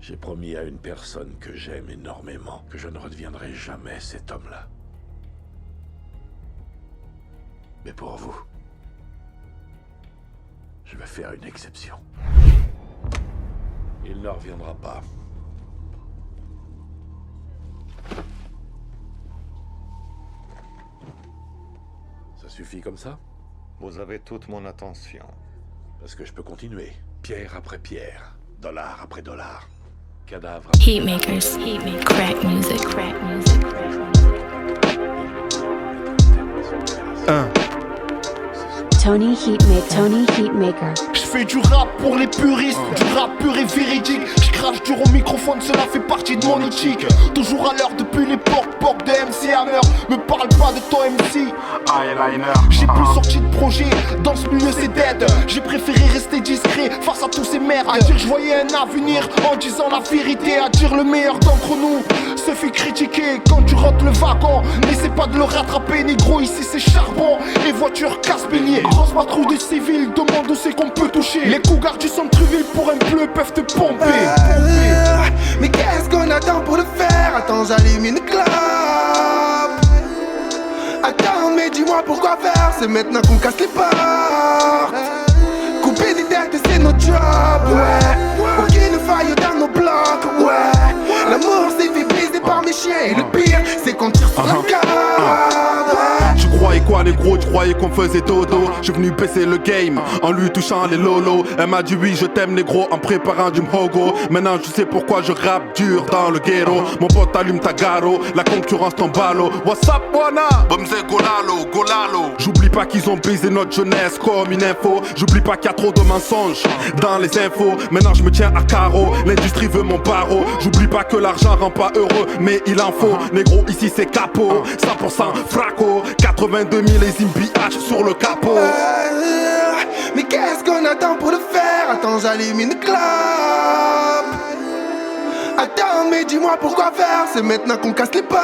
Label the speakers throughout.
Speaker 1: J'ai promis à une personne que j'aime énormément que je ne redeviendrai jamais cet homme-là. Mais pour vous, je vais faire une exception. Il ne reviendra pas. Ça suffit comme ça?
Speaker 2: Vous avez toute mon attention.
Speaker 1: Parce que je peux continuer, pierre après pierre, dollar après dollar, cadavre.
Speaker 3: Heatmakers, crack music, crack music, crack music.
Speaker 4: Tony Heatmaker.
Speaker 5: Je fais du rap pour les puristes, du rap pur et véridique. Je crache dur au microphone, cela fait partie de mon éthique. Toujours à l'heure depuis l'époque de MC Hammer. Me parle pas de ton MC. J'ai plus sorti de projet, dans ce milieu c'est dead. J'ai préféré rester discret face à tous ces merdes. À dire je voyais un avenir en disant la vérité. À dire le meilleur d'entre nous se fait critiquer quand tu rentres le wagon. N'essaie pas de le rattraper, négro, ici c'est charbon et voiture casse-bélier. Grosse patrouille de civils, demande où c'est qu'on peut toucher. Les cougars du centre-ville pour un bleu peuvent te pomper.
Speaker 6: Mais qu'est-ce qu'on attend pour le faire? Attends, j'allume une clope. Attends, mais dis-moi pourquoi faire? C'est maintenant qu'on casse les portes. Couper des têtes, c'est notre job, ouais. Aucune faille dans nos blocs, ouais. L'amour s'est fait baiser par mes chiens. Et le pire, c'est qu'on tire sur la corde.
Speaker 7: Tu croyais quoi négro, tu croyais qu'on faisait dodo. Je suis venu baisser le game en lui touchant les lolos. Elle m'a dit oui je t'aime négro en préparant du mhogo. Maintenant je sais pourquoi je rappe dur dans le ghetto. Mon pote allume ta garo, la concurrence ton ballot. What's up wana? Bomze golalo, golalo. J'oublie pas qu'ils ont brisé notre jeunesse comme une info. J'oublie pas qu'il y a trop de mensonges dans les infos. Maintenant je me tiens à carreau, l'industrie veut mon barreau. J'oublie pas que l'argent rend pas heureux, mais il en faut. Négro ici c'est capot, 100% fraco. 82 000 les MBH sur le capot.
Speaker 6: Mais qu'est-ce qu'on attend pour le faire? Attends, j'allume une clope. Attends, mais dis-moi pourquoi faire? C'est maintenant qu'on casse les portes.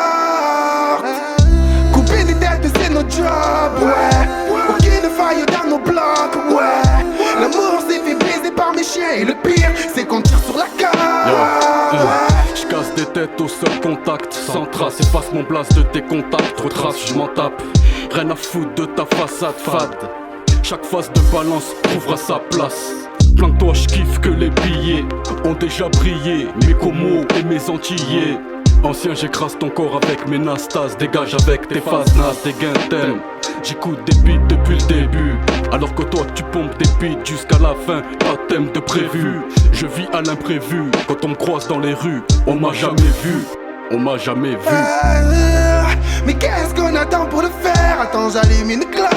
Speaker 6: Couper des têtes, c'est notre job, ouais. Aucune faille dans nos blocs, ouais. L'amour s'est fait baiser par mes chiens. Et le pire, c'est qu'on tire sur la corde.
Speaker 8: Je casse des têtes au seul contact, sans trace, efface mon blast de tes contacts, retrace, je m'en tape. Rien à foutre de ta façade fade. Chaque phase de balance trouvera sa place. Plains-toi, je kiffe que les billets ont déjà brillé. Mes comos et mes antillais. Ancien, j'écrase ton corps avec mes nastas. Dégage avec tes phases nas, des gains thèmes. J'écoute des beats depuis le début. Alors que toi tu pompes des beats jusqu'à la fin. Pas de thème de prévu. Je vis à l'imprévu. Quand on me croise dans les rues, on m'a jamais vu. On m'a jamais vu.
Speaker 6: Mais qu'est-ce qu'on attend pour le faire? Attends, j'allume une clope.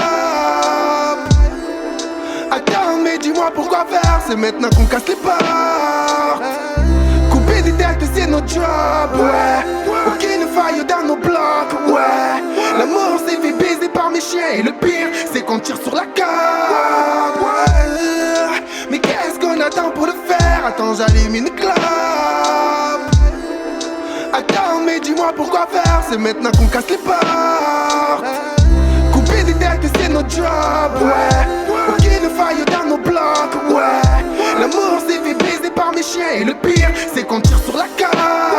Speaker 6: Attends, mais dis-moi pourquoi faire? C'est maintenant qu'on casse les portes. Couper des têtes, c'est notre job, ouais. Aucune faille dans nos blocs, ouais. L'amour s'est fait baiser par mes chiens. Et le pire, c'est qu'on tire sur la corde, ouais. Mais qu'est-ce qu'on attend pour le faire? Attends, j'allume une clope. Attends, mais dis-moi pourquoi faire? C'est maintenant qu'on casse les portes. Couper des têtes, c'est notre job, ouais. Aucune faille dans nos blocs, ouais. L'amour s'est fait baiser par mes chiens. Et le pire, c'est qu'on tire sur la corde.